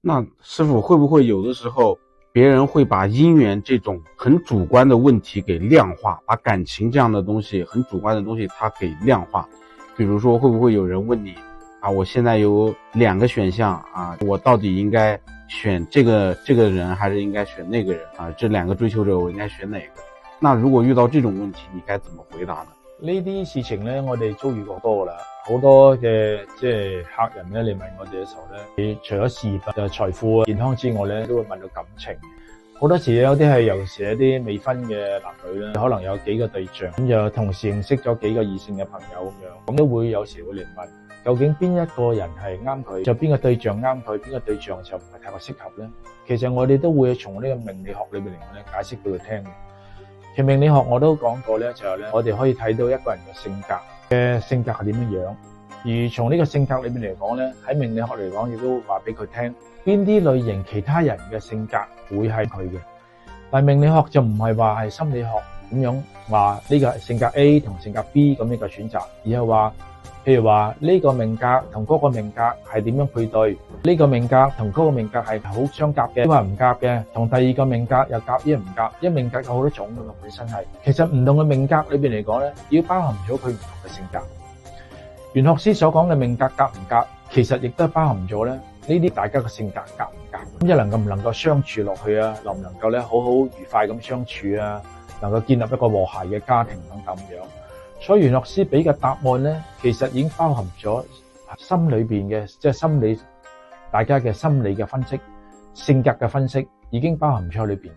那师傅会不会有的时候别人会把姻缘这种很主观的问题给量化，把感情这样的东西很主观的东西它给量化？比如说会不会有人问你啊，我现在有2个选项啊，我到底应该选这个人还是应该选那个人啊？这2个追求者我应該選哪個？那如果遇到這種問題，你該怎麼回答呢？呢啲事情咧，我哋遭遇過多噶啦，好多嘅客人咧嚟問我哋嘅時候咧，你除咗事業、財富、健康之外咧，都會問到感情。好多時有啲係尤其是一啲未婚嘅男女咧，可能有幾個對象，咁就同時認識咗幾個異性嘅朋友咁樣，咁都會有時會嚟問，究竟邊一個人係啱佢，就邊個對象啱佢，邊個對象就唔係太過適合咧？其實我哋都會從呢個命理學裏邊嚟講咧，解釋俾佢聽嘅。其實命理學我都講過咧，就係咧，我哋可以睇到一個人嘅性格係點樣樣，而從呢個性格裏邊嚟講咧，喺命理學嚟講亦都話俾佢聽邊啲類型其他人嘅性格會係佢嘅。但係命理學就唔係話係心理學咁樣話呢個係性格 A 同性格 B 咁樣嘅選擇，而係話譬如話呢個命格同嗰個命格係點樣配對，呢個命格同嗰個命格係好相夾嘅，抑或唔夾嘅，同第二個命格又夾，抑或唔夾，因為命格有好多種㗎嘛，本身係其實唔同嘅命格裏邊嚟講咧，要包含咗佢唔同嘅性格。玄學師所講嘅命格夾唔夾，其實亦都包含咗咧呢啲大家嘅性格夾唔夾，咁又唔能夠相處落去啊，能唔能夠咧好好愉快咁相處啊，能夠建立一個和諧嘅家庭等等樣。所以玄學師俾嘅答案咧，其實已經包含咗心裏邊嘅心理，大家嘅心理嘅分析、性格嘅分析，已經包含咗喺裏邊。